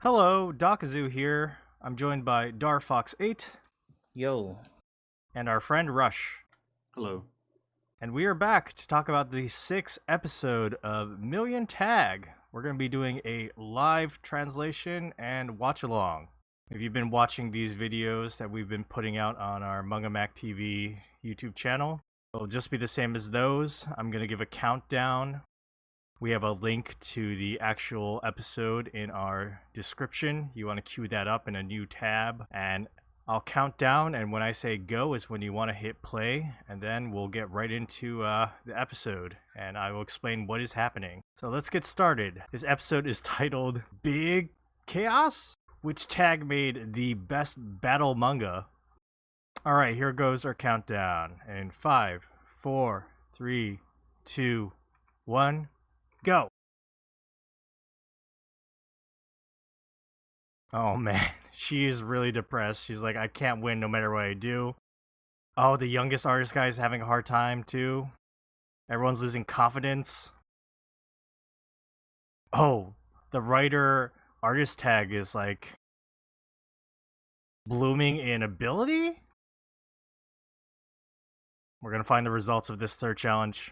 Hello, Dakazu here. I'm joined by Darfox8 Yo. and our friend Rush. Hello. And we are back to talk about the 6th episode of Million Tag. We're going to be doing a live translation and watch along. If you've been watching these videos that we've been putting out on our Manga Mac TV YouTube channel, it'll just be the same as those. I'm going to give a countdown. We have a link to the actual episode in our description. You want to queue that up in a new tab, and I'll count down, and when I say go is when you want to hit play, and then we'll get right into the episode, and I will explain what is happening. So let's get started. This episode is titled Big Chaos? Which tag made the best battle manga? Alright, here goes our countdown. In 5, 4, 3, 2, 1... go. Oh man, she is really depressed. She's like, I can't win no matter what I do. Oh, the youngest artist guy is having a hard time too. Everyone's losing confidence. Oh, the writer artist tag is like blooming in ability? We're gonna find the results of this third challenge.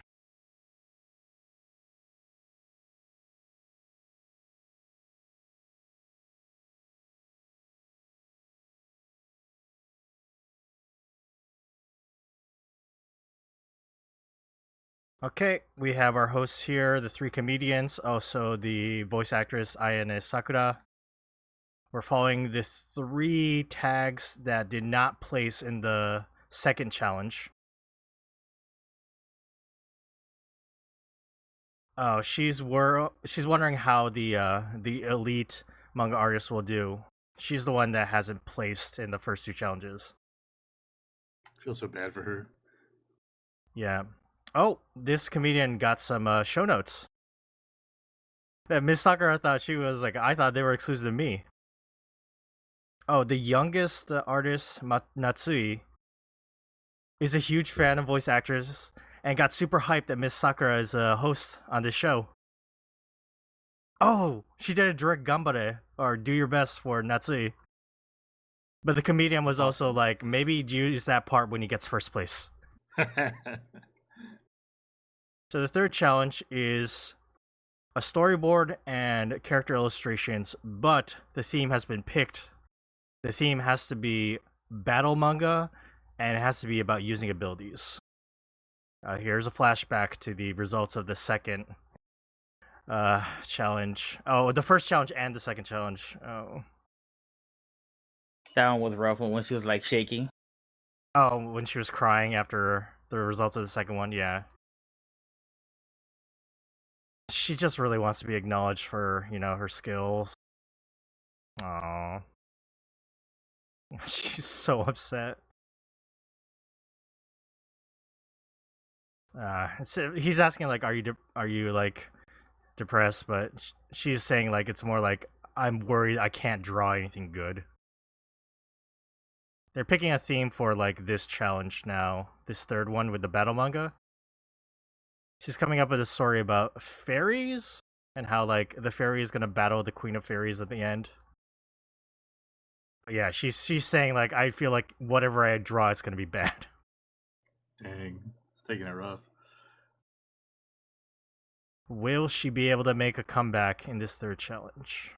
Okay, we have our hosts here, the 3 comedians, also the voice actress Ayane Sakura. We're following the 3 tags that did not place in the second challenge. Oh, she's wondering how the elite manga artist will do. She's the one that hasn't placed in the first 2 challenges. Feel so bad for her. Yeah. Oh, this comedian got some show notes. Miss Sakura thought she was like, I thought they were exclusive to me. Oh, the youngest artist, Natsui, is a huge fan of voice actors and got super hyped that Miss Sakura is a host on this show. Oh, she did a direct gambare, or do your best for Natsui. But the comedian was also like, maybe use that part when he gets first place. So the third challenge is a storyboard and character illustrations, but the theme has been picked. The theme has to be battle manga, and it has to be about using abilities. Here's a flashback to the results of the second challenge. Oh, the first challenge and the second challenge. Oh. That one was rough when she was like shaking. Oh, when she was crying after the results of the second one, yeah. She just really wants to be acknowledged for, her skills. Aww. She's so upset. So he's asking like, are you like depressed? But she's saying like it's more like I'm worried I can't draw anything good. They're picking a theme for like this challenge now, this third one with the battle manga. She's coming up with a story about fairies and how like the fairy is gonna battle the queen of fairies at the end. But yeah, she's saying like I feel like whatever I draw, it's gonna be bad. Dang, it's taking it rough. Will she be able to make a comeback in this third challenge?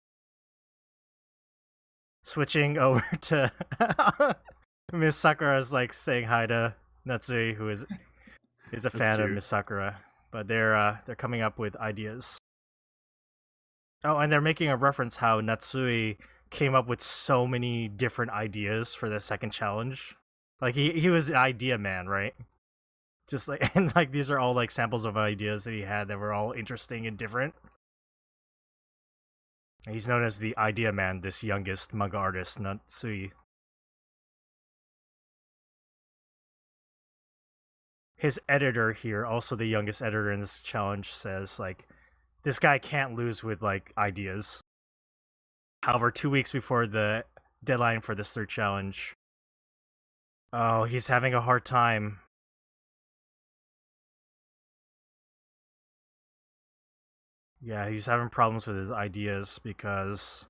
Switching over to Miss Sakura's like saying hi to Natsui, who is a fan of Miss Sakura, but they're coming up with ideas. Oh, and they're making a reference how Natsui came up with so many different ideas for the second challenge. Like he was an idea man, right? Just like and like these are all like samples of ideas that he had that were all interesting and different. He's known as the idea man, this youngest manga artist, Natsui. His editor here, also the youngest editor in this challenge, says like this guy can't lose with like ideas. However, 2 weeks before the deadline for this third challenge, oh, he's having a hard time. Yeah, he's having problems with his ideas because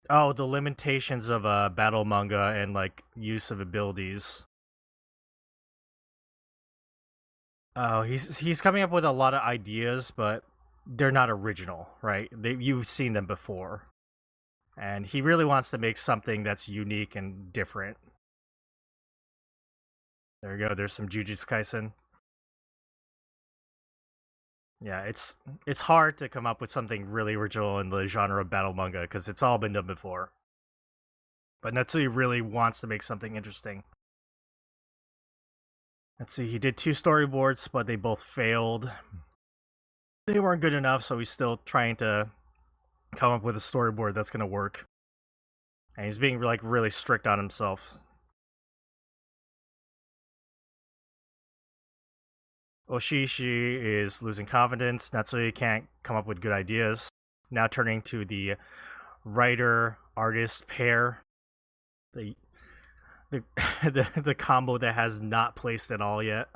Oh, the limitations of battle manga and like use of abilities. Oh, he's coming up with a lot of ideas, but they're not original, right? You've seen them before. And he really wants to make something that's unique and different. There you go. There's some Jujutsu Kaisen. Yeah, it's hard to come up with something really original in the genre of battle manga because it's all been done before. But Natsui really wants to make something interesting. Let's see, he did 2 storyboards, but they both failed. They weren't good enough, so he's still trying to come up with a storyboard that's gonna work. And he's being like really strict on himself. Oshishi is losing confidence. Natsui can't come up with good ideas. Now turning to the writer-artist pair. The the combo that has not placed at all yet.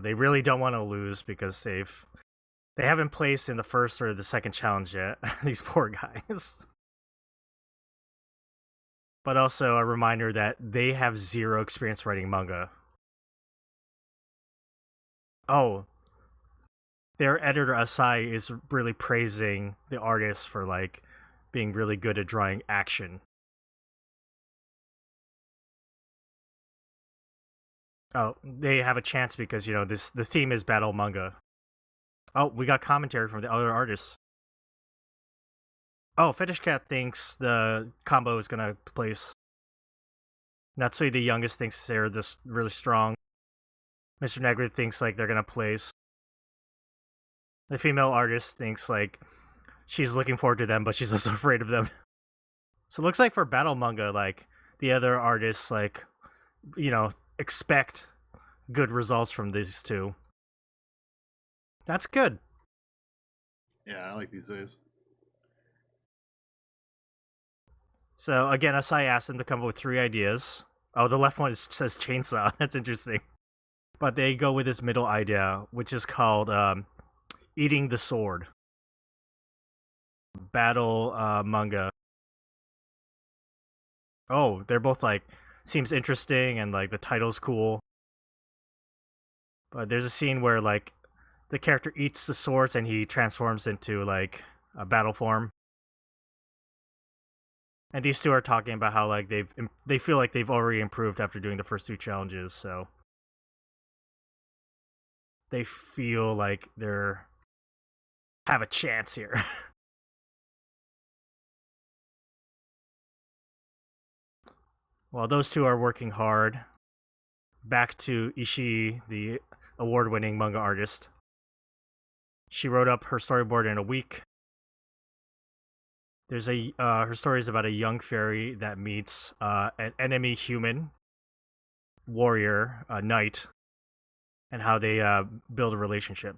They really don't want to lose because they haven't placed in the first or the second challenge yet. These poor guys. But also a reminder that they have 0 experience writing manga. Oh, their editor Asai is really praising the artist for like being really good at drawing action. Oh, they have a chance because the theme is battle manga. Oh, we got commentary from the other artists. Oh, Fetish Cat thinks the combo is gonna place. Natsui, the youngest, thinks they're this really strong. Mr. Negra thinks like they're gonna place. The female artist thinks like she's looking forward to them, but she's also afraid of them. So it looks like for battle manga, like the other artists like expect good results from these two. That's good. Yeah, I like these days. So again, Asai asked them to come up with 3 ideas. Oh, the left one says chainsaw. That's interesting. But they go with this middle idea, which is called eating the sword. Battle manga. Oh, they're both like seems interesting and like the title's cool. But there's a scene where like the character eats the swords and he transforms into like a battle form. And these two are talking about how like they feel like they've already improved after doing the first 2 challenges, so they feel like they're have a chance here. While those two are working hard, back to Ishii, the award-winning manga artist. She wrote up her storyboard in a week. There's her story is about a young fairy that meets an enemy human warrior, knight, and how they build a relationship.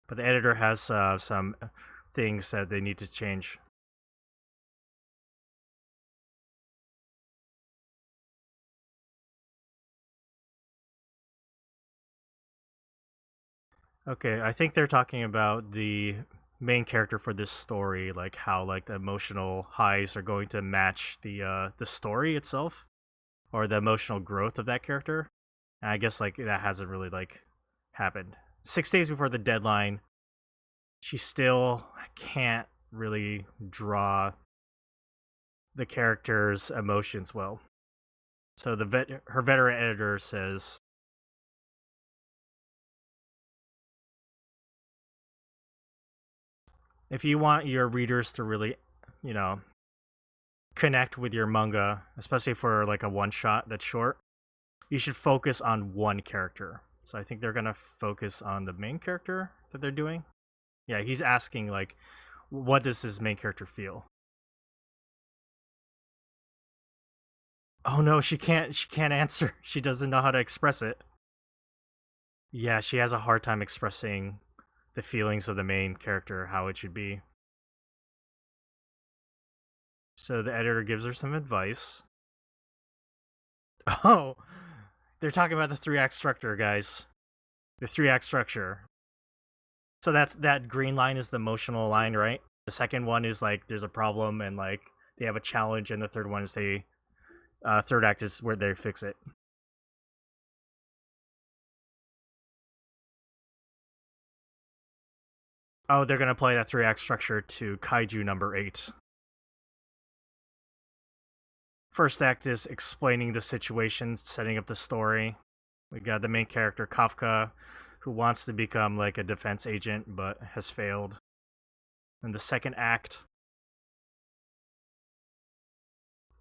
But the editor has some things that they need to change. Okay, I think they're talking about the main character for this story, like how like the emotional highs are going to match the story itself, or the emotional growth of that character. And I guess like that hasn't really like happened. 6 days before the deadline, she still can't really draw the character's emotions well. So her veteran editor says, if you want your readers to really, connect with your manga, especially for like a one shot that's short, you should focus on one character. So I think they're gonna focus on the main character that they're doing. Yeah, he's asking like, what does his main character feel? Oh no, she can't answer. She doesn't know how to express it. Yeah, she has a hard time expressing the feelings of the main character, how it should be. So the editor gives her some advice. Oh, they're talking about the 3-act structure, guys. The 3-act structure. So that green line is the emotional line, right? The second one is like there's a problem and like they have a challenge, and the third one is third act is where they fix it. Oh, they're gonna play that 3-act structure to Kaiju number 8. First act is explaining the situation, setting up the story. We got the main character Kafka, who wants to become like a defense agent but has failed. In the second act,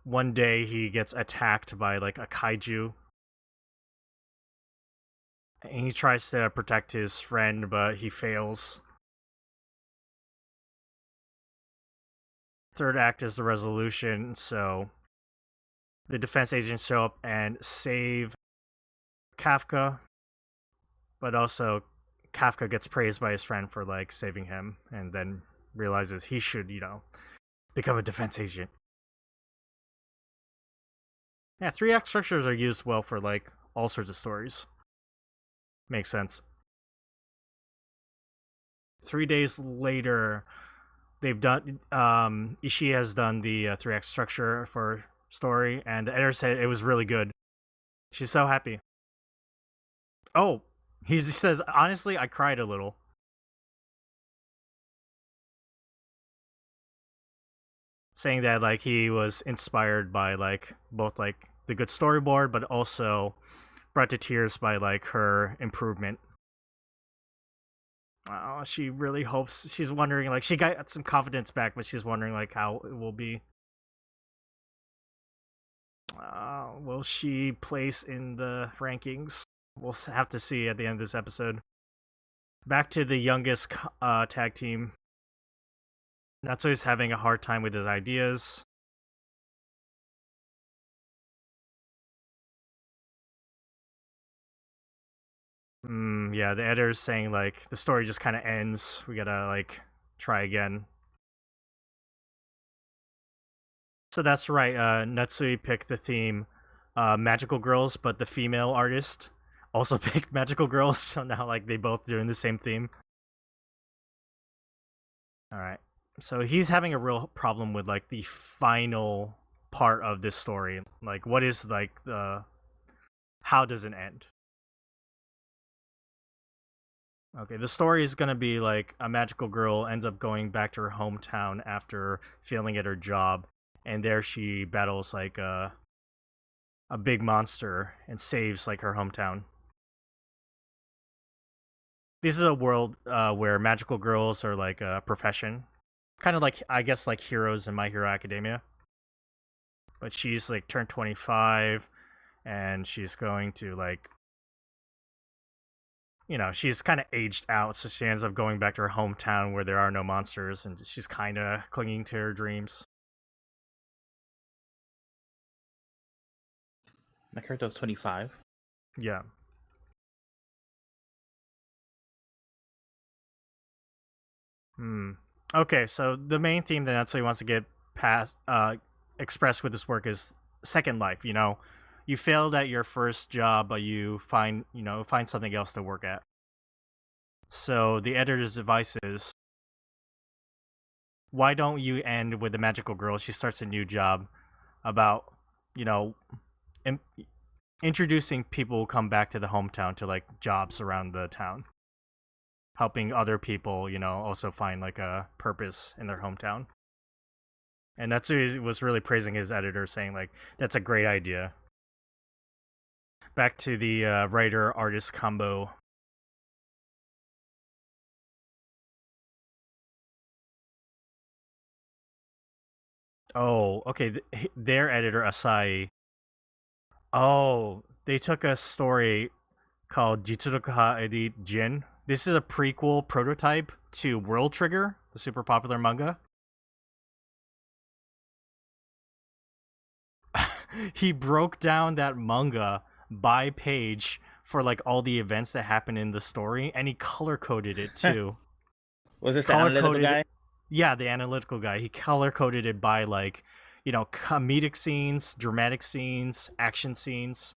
one day he gets attacked by like a kaiju. And he tries to protect his friend, but he fails. Third act is the resolution, so the defense agents show up and save Kafka, but also Kafka gets praised by his friend for like saving him, and then realizes he should, become a defense agent. Yeah, 3-act structures are used well for like all sorts of stories. Makes sense. 3 days later, they've done. Ishii has done the 3-act structure for story, and the editor said it was really good. She's so happy. Oh, he says, honestly, I cried a little. Saying that like he was inspired by like both like the good storyboard, but also brought to tears by like her improvement. Oh, she really hopes. She's wondering like she got some confidence back, but she's wondering like how it will be. Will she place in the rankings? We'll have to see at the end of this episode. Back to the youngest tag team. Natsui's having a hard time with his ideas. Yeah, the editor's saying like the story just kind of ends. We gotta like try again. So that's right. Natsui picked the theme magical girls, but the female artist also picked magical girls. So now like they both doing the same theme. All right. So he's having a real problem with like the final part of this story. Like, what is like how does it end? Okay, the story is gonna be like a magical girl ends up going back to her hometown after failing at her job, and there she battles like a big monster and saves like her hometown. This is a world where magical girls are like a profession, kind of like I guess like heroes in My Hero Academia. But she's like turned 25, and she's going to like, she's kind of aged out, so she ends up going back to her hometown where there are no monsters, and she's kind of clinging to her dreams. My character was 25. Yeah. Okay, so the main theme that Natsui wants to get expressed with this work is second life. You failed at your first job, but you find something else to work at. So the editor's advice is, why don't you end with the magical girl? She starts a new job about, introducing people who come back to the hometown to like jobs around the town, helping other people, also find like a purpose in their hometown. And Natsui was really praising his editor, saying like, that's a great idea. Back to the writer-artist combo. Oh, okay. Their editor, Asai. Oh, they took a story called Jitsuruka Edit Jin. This is a prequel prototype to World Trigger, the super popular manga. He broke down that manga by page for like all the events that happen in the story, and he color coded it too. Was this the analytical guy? Yeah, the analytical guy. He color coded it by like, comedic scenes, dramatic scenes, action scenes.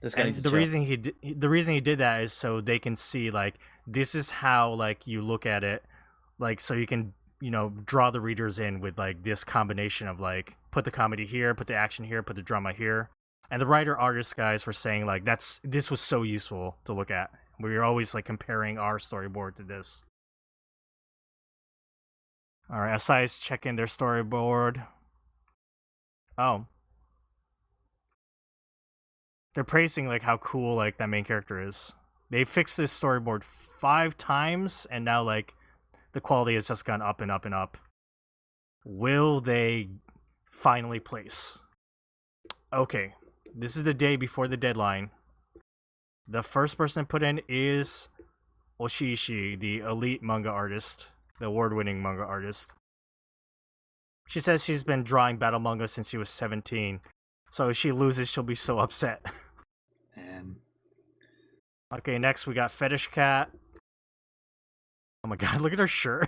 This guy And needs to the chill. reason he did that is so they can see like this is how like you look at it, like so you can draw the readers in with like this combination of like put the comedy here, put the action here, put the drama here. And the writer artist guys were saying like this was so useful to look at. We were always like comparing our storyboard to this. All right, SI's checking their storyboard. Oh. They're praising like how cool like that main character is. They fixed this storyboard 5 times and now like the quality has just gone up and up and up. Will they finally place? Okay. This is the day before the deadline. The first person put in is Shueisha, the elite manga artist, the award-winning manga artist. She says she's been drawing battle manga since she was 17. So if she loses, she'll be so upset. And Okay, next we got Fetish Cat. Oh my god, look at her shirt.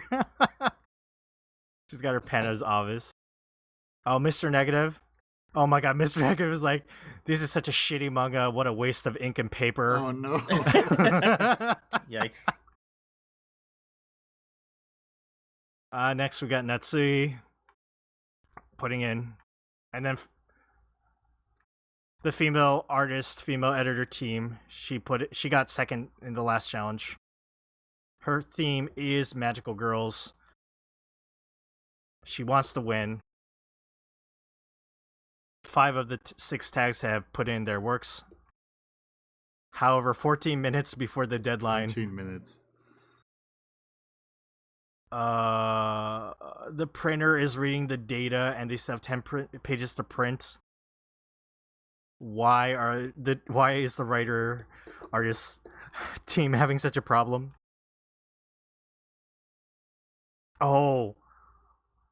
She's got her pen as Avis. Oh, Mr. Negative. Oh my god, Mr. Negative is like, this is such a shitty manga. What a waste of ink and paper. oh no. Yikes. Next we got Natsui putting in. And then the female editor team, she got second in the last challenge. Her theme is magical girls. She wants to win. 5 of the 6 tags have put in their works. However, 14 minutes before the deadline, 15 minutes. the printer is reading the data and they still have 10 pages to print. Why is the writer artist team having such a problem? Oh,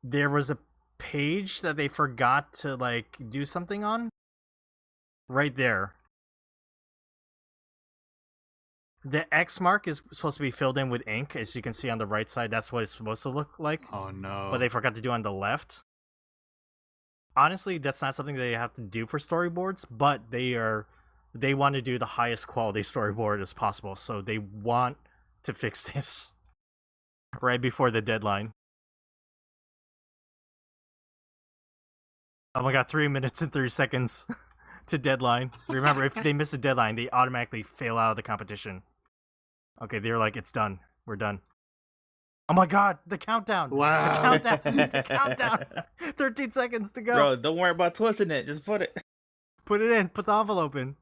there was a page that they forgot to like do something on right there. The X mark is supposed to be filled in with ink, as you can see on the right side. That's what it's supposed to look like. Oh no. But they forgot to do on the left. Honestly, that's not something they have to do for storyboards, but they want to do the highest quality storyboard as possible, so they want to fix this right before the deadline. Oh my god, 3 minutes and 30 seconds to deadline. Remember, if they miss the deadline, they automatically fail out of the competition. Okay, they're like, it's done. We're done. Oh my god, the countdown! Wow. The countdown! The countdown! 13 seconds to go! Bro, don't worry about twisting it. Just put it. Put it in. Put the envelope in.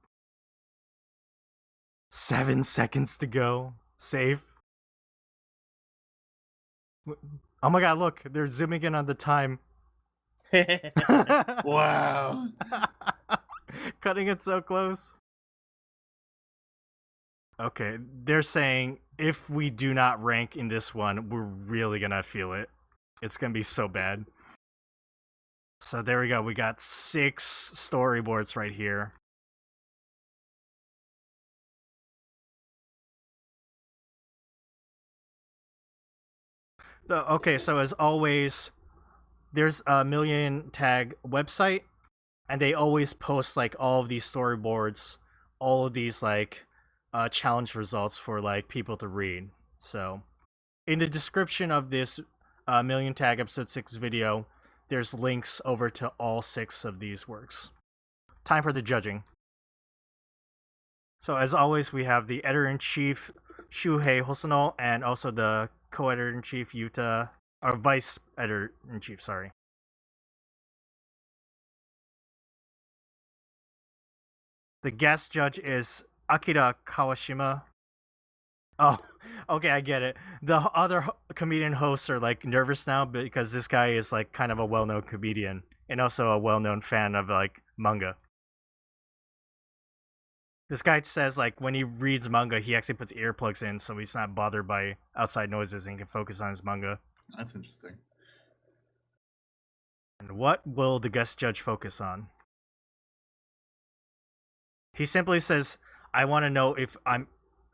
7 seconds to go. Save. Oh my god, look. They're zooming in on the time. Wow. Cutting it so close. Okay, they're saying if we do not rank in this one, we're really gonna feel it. It's gonna be so bad. So there we go. We got 6 storyboards right here. Okay, so as always, there's a Million Tag website, and they always post like all of these storyboards, all of these like challenge results for like people to read. So in the description of this Million Tag episode 6 video, there's links over to all 6 of these works. Time for the judging. So as always, we have the editor-in-chief Shuhei Hosono and also the co-editor-in-chief Yuta, or vice editor-in-chief, sorry. The guest judge is Akira Kawashima. Oh, okay, I get it. The other comedian hosts are like nervous now because this guy is like kind of a well-known comedian and also a well-known fan of like manga. This guy says like when he reads manga, he actually puts earplugs in so he's not bothered by outside noises and he can focus on his manga. That's interesting. And what will the guest judge focus on? He simply says, I want to know if I'm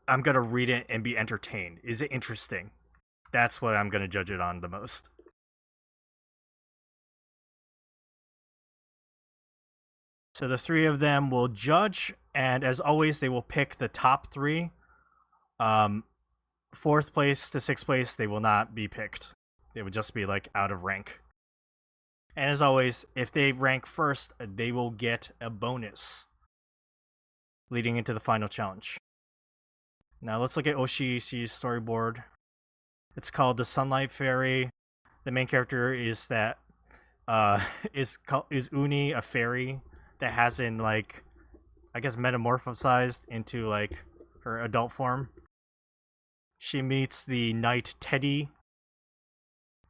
going to read it and be entertained. Is it interesting? That's what I'm going to judge it on the most. So the 3 of them will judge, And as always, they will pick the top 3. Fourth place to 6th place, they will not be picked. They would just be like out of rank. And as always, if they rank first, they will get a bonus leading into the final challenge. Now let's look at Oshiishi's storyboard. It's called The Sunlight Fairy. The main character is Uni, a fairy that hasn't like, I guess, metamorphosized into like her adult form. She meets the knight Teddy,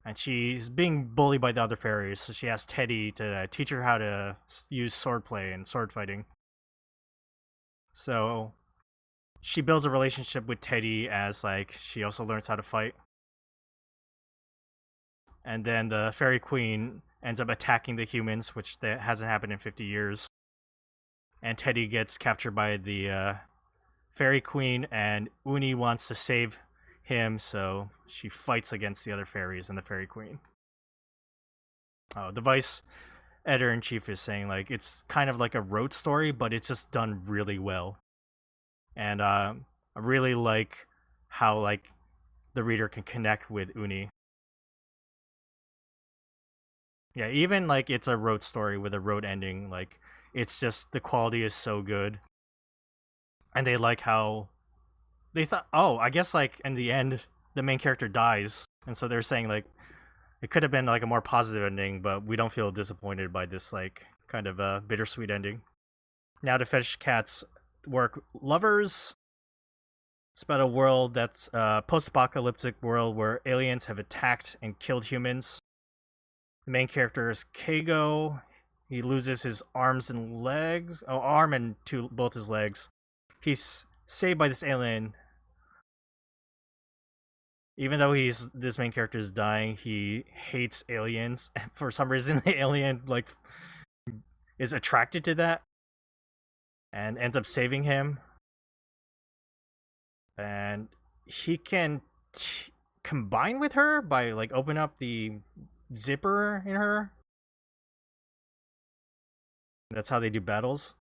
and she's being bullied by the other fairies, so she asks Teddy to teach her how to use swordplay and sword fighting. So she builds a relationship with Teddy as like she also learns how to fight. And then the fairy queen ends up attacking the humans, which that hasn't happened in 50 years. And Teddy gets captured by the fairy queen, and Uni wants to save him, so she fights against the other fairies and the fairy queen. The vice editor-in-chief is saying like it's kind of like a road story, but it's just done really well. And I really like how like the reader can connect with Uni. Yeah, even like it's a road story with a road ending, like it's just the quality is so good. And they like how they thought, oh, I guess like in the end the main character dies, and so they're saying like it could have been like a more positive ending, but we don't feel disappointed by this like kind of a bittersweet ending. Now to Fetish Cat's work, Lovers. It's about a world that's a post-apocalyptic world where aliens have attacked and killed humans. The main character is Keigo. He loses his arms and legs. Oh, arm and both his legs. He's saved by this alien. Even though this main character is dying, he hates aliens. For some reason, the alien like is attracted to that and ends up saving him. And he can combine with her by like open up the zipper in her. That's how they do battles.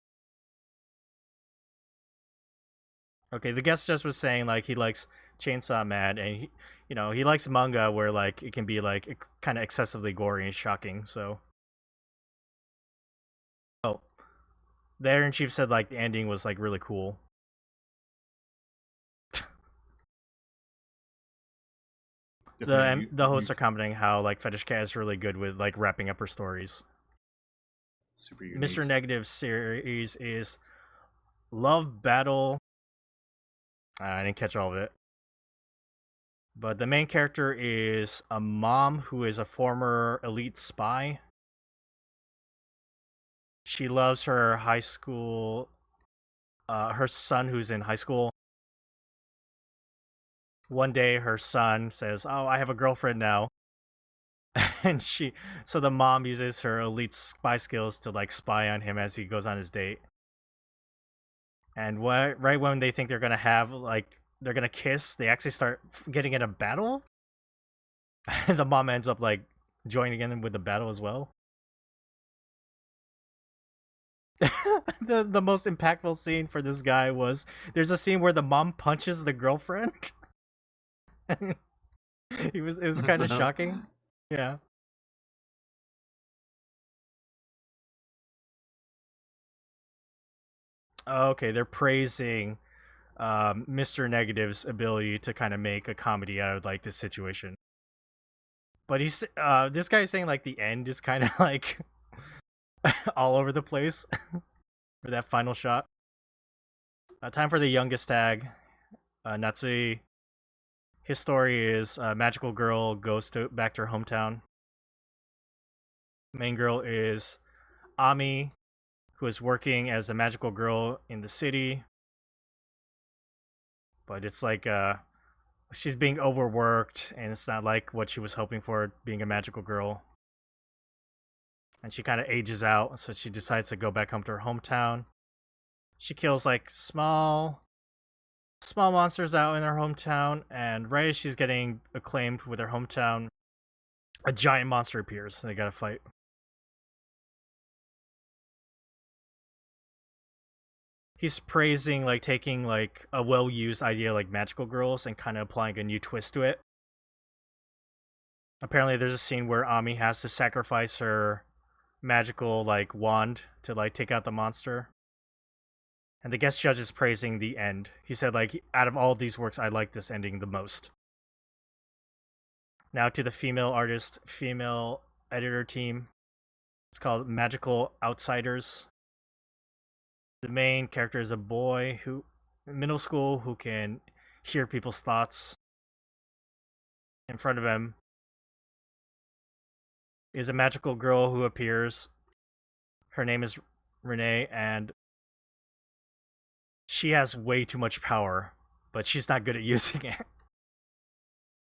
Okay, the guest just was saying like he likes Chainsaw Man, and he likes manga where like it can be like kind of excessively gory and shocking. So, the editor-in-chief said like the ending was like really cool. The hosts are commenting how like Fetish Cat is really good with like wrapping up her stories. Super unique. Mr. Negative series is Love Battle. I didn't catch all of it. But the main character is a mom who is a former elite spy. She loves her high school, her son who's in high school. One day her son says, "Oh, I have a girlfriend now." And so the mom uses her elite spy skills to like spy on him as he goes on his date. And right when they think they're gonna kiss, they actually start getting in a battle. And the mom ends up like joining in with the battle as well. The most impactful scene for this guy was there's a scene where the mom punches the girlfriend. It was kind of shocking. Yeah. Okay, they're praising Mr. Negative's ability to kind of make a comedy out of like this situation. But this guy is saying like the end is kind of like all over the place for that final shot. Time for the youngest tag, Natsui. His story is a magical girl goes back to her hometown. Main girl is Ami, who is working as a magical girl in the city. But it's like she's being overworked, and it's not like what she was hoping for being a magical girl. And she kind of ages out, so she decides to go back home to her hometown. She kills like small monsters out in her hometown, and right as she's getting acclaimed with her hometown, a giant monster appears, and they gotta fight. he's praising like taking like a well-used idea like magical girls and kind of applying a new twist to it. Apparently there's a scene where Ami has to sacrifice her magical like wand to like take out the monster. And the guest judge is praising the end. He said like out of all these works I like this ending the most. Now to the female artist, female editor team. It's called Magical Outsiders. The main character is a boy who in middle school who can hear people's thoughts. In front of him is a magical girl who appears. Her name is Renee, and she has way too much power, but she's not good at using it.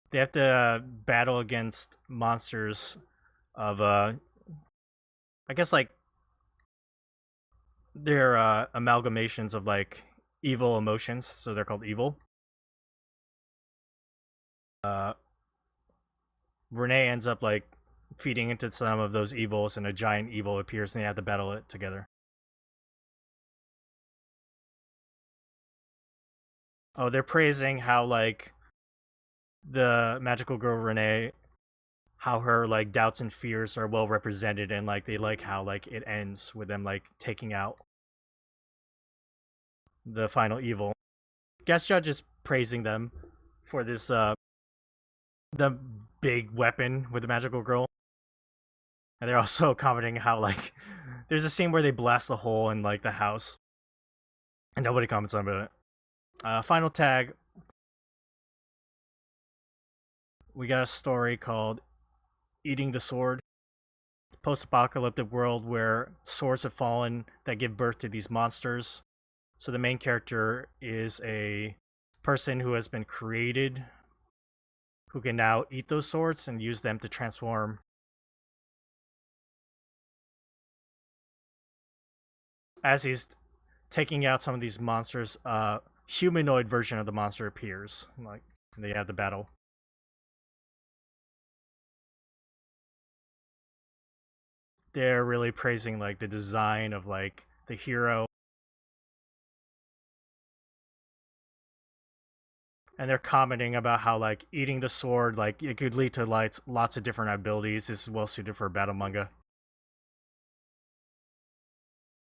They have to battle against monsters of I guess like they're amalgamations of like evil emotions, so they're called evil. Renee ends up like feeding into some of those evils, and a giant evil appears, and they have to battle it together. Oh, they're praising how like the magical girl Renee, how her like doubts and fears are well represented, and like they like how like it ends with them like taking out the final evil. Guest judge is praising them for this the big weapon with the magical girl. And they're also commenting how like there's a scene where they blast a hole in like the house and nobody comments on it. Final tag. We got a story called Eating the Sword. Post-apocalyptic world where swords have fallen that give birth to these monsters. So the main character is a person who has been created who can now eat those swords and use them to transform. As he's taking out some of these monsters, a humanoid version of the monster appears. Like they have the battle. They're really praising like the design of like the hero. And they're commenting about how like eating the sword like it could lead to like lots of different abilities. This is well suited for a battle manga.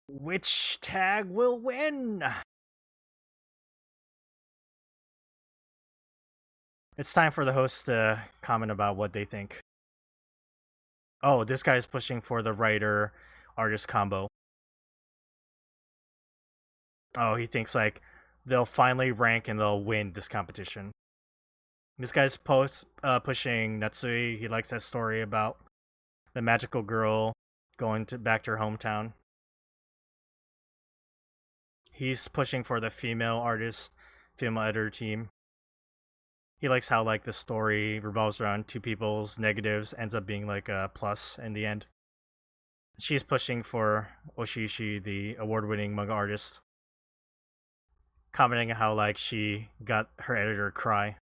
Which tag will win? It's time for the hosts to comment about what they think. Oh, this guy is pushing for the writer artist combo. Oh, he thinks like they'll finally rank and they'll win this competition. This guy's pushing Natsui. He likes that story about the magical girl going back to her hometown. He's pushing for the female artist, female editor team. He likes how like the story revolves around two people's negatives, ends up being like a plus in the end. She's pushing for Oshishi, the award-winning manga artist, commenting how like she got her editor to cry.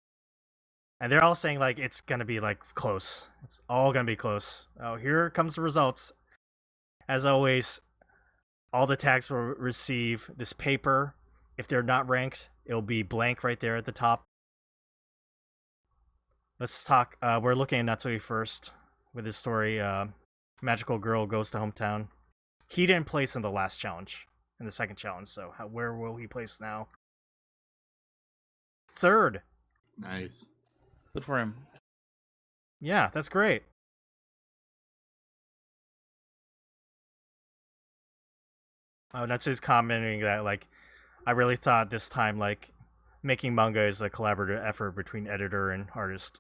And they're all saying like it's gonna be like close. It's all gonna be close. Oh, here comes the results. As always, all the tags will receive this paper. If they're not ranked, it'll be blank right there at the top. Let's talk. We're looking at Natsui first with his story. Magical girl goes to hometown. He didn't place in the last challenge, in the second challenge. So where will he place now? Third. Nice. Good for him. Yeah, that's great. Oh, Natsui's commenting that like, I really thought this time like making manga is a collaborative effort between editor and artist.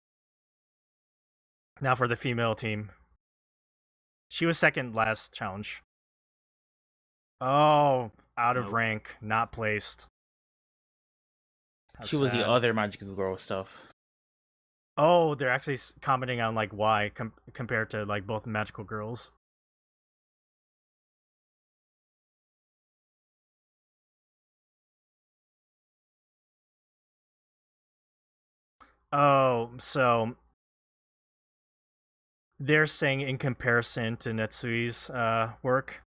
Now for the female team. She was second last challenge. Oh, out of rank, not placed. How She was the sad. other magical girl stuff. Oh, they're actually commenting on like why compared to like both magical girls. Oh, so they're saying in comparison to Netsui's work,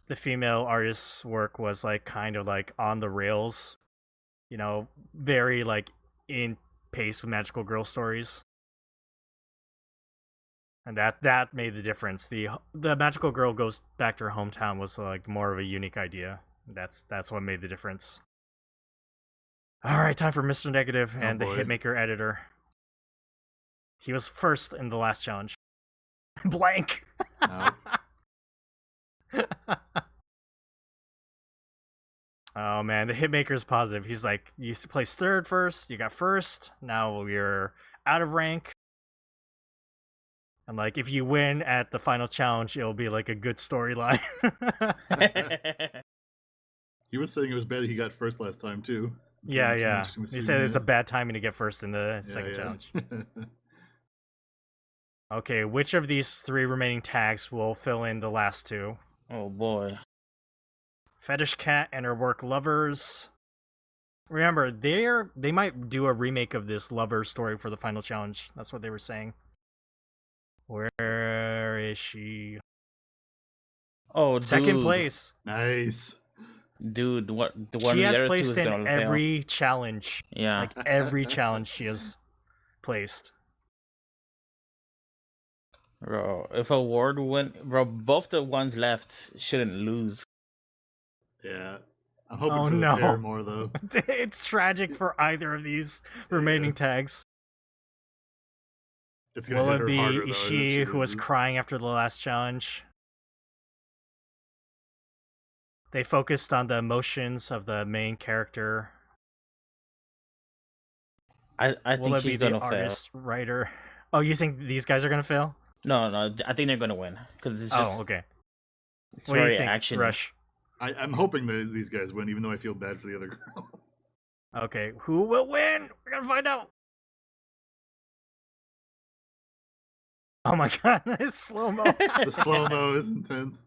the female artist's work was like kind of like on the rails, very like in pace with magical girl stories. And that made the difference. The magical girl goes back to her hometown was like more of a unique idea. That's what made the difference. All right, time for Mr. Negative and the Hitmaker editor. He was first in the last challenge. Blank. No. Oh man, the Hitmaker's positive. He's like, you placed third first, you got first, now you're out of rank. And like, if you win at the final challenge, it'll be like a good storyline. He was saying it was bad that he got first last time too. Yeah. He said it's a bad timing to get first in the second challenge. Okay, which of these 3 remaining tags will fill in the last 2? Oh boy. Fetish Cat and her work Lovers. Remember, they might do a remake of this Lover story for the final challenge. That's what they were saying. Where is she? Oh, second dude. place. Nice. Dude, what the one she the has other placed two is in gonna every challenge. Yeah. Like every challenge she has placed. Bro, if a ward win, bro, both the ones left shouldn't lose. Yeah. I'm hoping for the pair more though. It's tragic for either of these remaining tags. It's Will it be Ishii, who was crying after the last challenge? They focused on the emotions of the main character. I Will think it he's be gonna the artist, writer? Oh, you think these guys are gonna fail? No, I think they're gonna win because it's just. Oh, okay. It's what do very you think, action. Rush? I'm hoping that these guys win, even though I feel bad for the other girl. Okay, who will win? We're gonna find out. Oh my god, this slow-mo. The slow-mo is intense.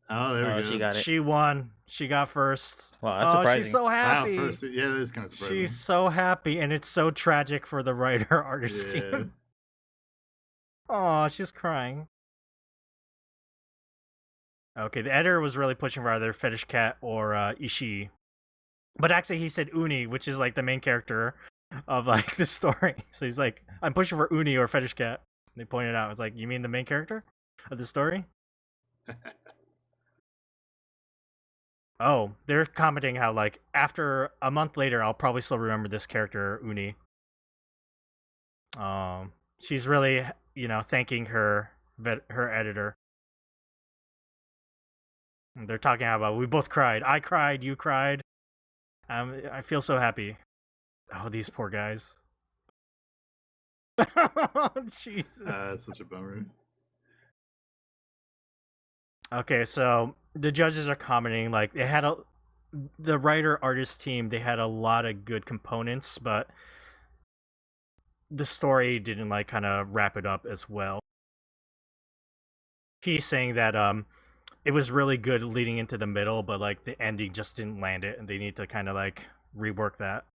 Oh, there we go. She got it. She won. She got first. Wow, that's surprising. She's so happy. Wow, first. Yeah, that is kind of surprising. She's so happy, and it's so tragic for the writer-artist team. Oh, she's crying. Okay, the editor was really pushing for either Fetish Cat or Ishii. But actually, he said Uni, which is like the main character of like the story. So he's like, I'm pushing for Uni or Fetish Cat. And they pointed out, it's like, you mean the main character of the story? Oh, they're commenting how like after a month later, I'll probably still remember this character, Uni. She's really, thanking her editor. And they're talking about we both cried. I cried, you cried. I feel so happy. Oh, these poor guys. Oh, Jesus. That's such a bummer. Okay, so the judges are commenting like the writer-artist team, they had a lot of good components, but the story didn't like kind of wrap it up as well. He's saying that it was really good leading into the middle, but like the ending just didn't land it, and they need to kind of like rework that.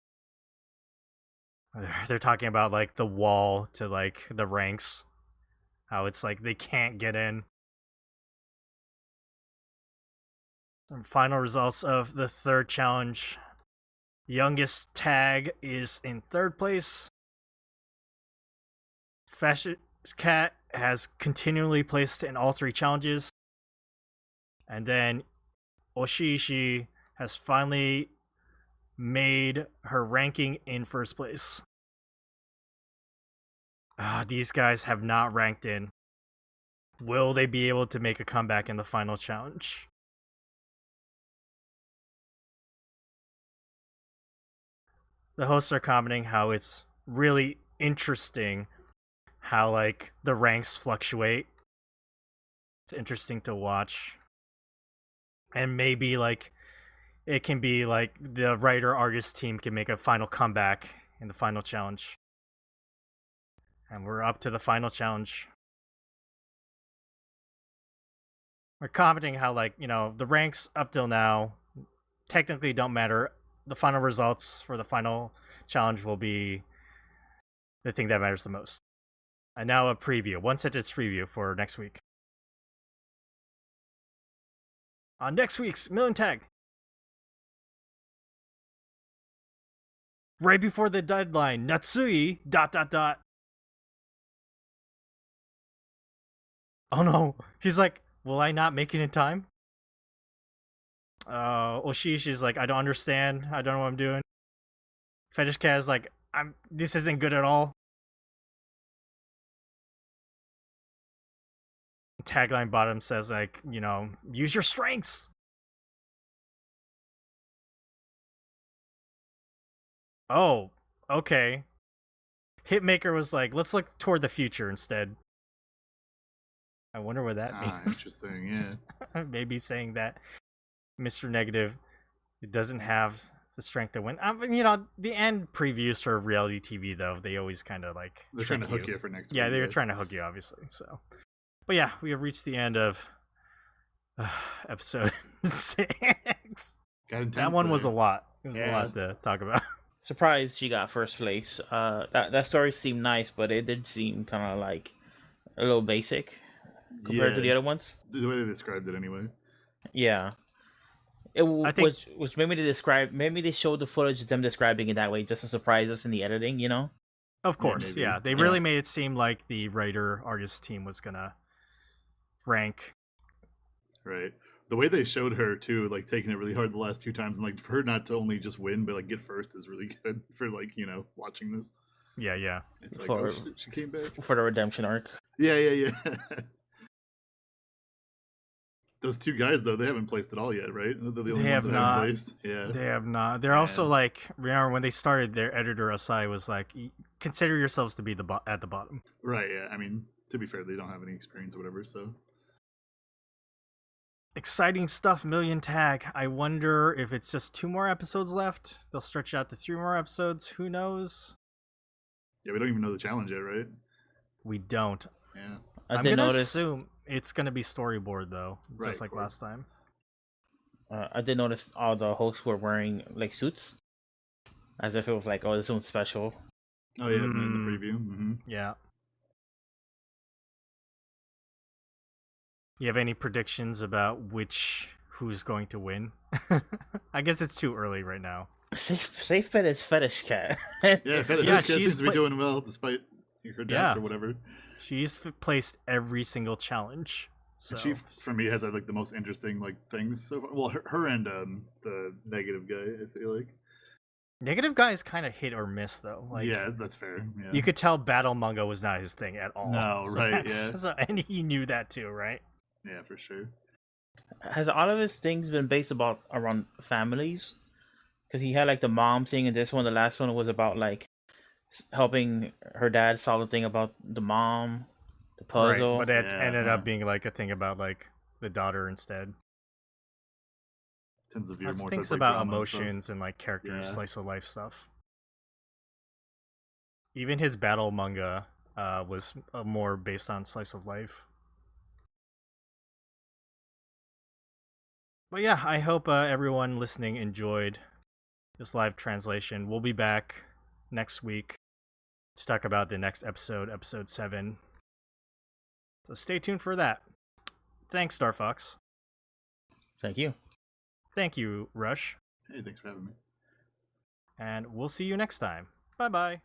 They're talking about like the wall to like the ranks, how it's like they can't get in. Some final results of the third challenge. Youngest tag is in third place. Fashion Cat has continually placed in all 3 challenges. And then Oshiishi has finally made her ranking in first place. These guys have not ranked in. Will they be able to make a comeback in the final challenge? The hosts are commenting how it's really interesting how like the ranks fluctuate. It's interesting to watch. And maybe like it can be like the writer-artist team can make a final comeback in the final challenge. And we're up to the final challenge. We're commenting how like, the ranks up till now technically don't matter. The final results for the final challenge will be the thing that matters the most. And now a preview, 1 sentence preview for next week. on next week's Million Tag. Right before the deadline, Natsui ... Oh no, he's like, will I not make it in time? Oshishi's like, I don't understand. I don't know what I'm doing. Fetish Cat is like, this isn't good at all. Tagline bottom says like, use your strengths. Oh, okay. Hitmaker was like, let's look toward the future instead. I wonder what that means. Interesting, yeah. Maybe saying that Mr. Negative doesn't have the strength to win. The end previews for reality TV, though, they always kind of like... They're trying to hook you for next week. Yeah, they're trying to hook you, obviously. So, but yeah, we have reached the end of episode 6. That one was a lot. It was a lot to talk about. Surprised she got first place. That story seemed nice, but it did seem kind of like a little basic compared to the other ones. The way they described it, anyway. Yeah, I think which made me they showed the footage of them describing it that way just to surprise us in the editing. Of course, yeah. They really made it seem like the writer-artist team was gonna rank. Right. The way they showed her too, like taking it really hard the last 2 times, and like for her not to only just win but like get first is really good for like watching this. Yeah. It's like she came back for the redemption arc. Yeah. Those 2 guys though, they haven't placed at all yet, right? They're the only ones that haven't placed. Yeah, they have not. They're also like, remember when they started, their editor Asai was like, consider yourselves to be at the bottom. Right. Yeah. I mean, to be fair, they don't have any experience or whatever, so. Exciting stuff, Million Tag. I wonder if it's just 2 more episodes left. They'll stretch out to 3 more episodes. Who knows? Yeah, we don't even know the challenge yet, right? We don't. Yeah. I'm going to assume it's going to be storyboard, though, just like last time. I did notice all the hosts were wearing like suits, as if it was like, oh, this one's special. Oh, yeah, in the preview. Mm-hmm. Yeah. You have any predictions about who's going to win? I guess it's too early right now. Say Fetish Cat. Yeah, Fetish Cat seems to be doing well despite her dance or whatever. She's placed every single challenge. So. She, for me, has like the most interesting like things so far. Well, her and the negative guy, I feel like. Negative guy is kind of hit or miss though. Like, yeah, that's fair. Yeah. You could tell battle manga was not his thing at all. No, right? Yeah, and he knew that too, right? Yeah, for sure. Has all of his things been based around families? Because he had like the mom thing, and this one, the last one, was about like helping her dad solve the thing about the mom, the puzzle. Right, but it ended up being like a thing about like the daughter instead. Tends to veer more things about emotions and like characters, slice of life stuff. Even his battle manga was more based on slice of life. But yeah, I hope everyone listening enjoyed this live translation. We'll be back next week to talk about the next episode, episode 7. So stay tuned for that. Thanks, Star Fox. Thank you. Thank you, Rush. Hey, thanks for having me. And we'll see you next time. Bye-bye.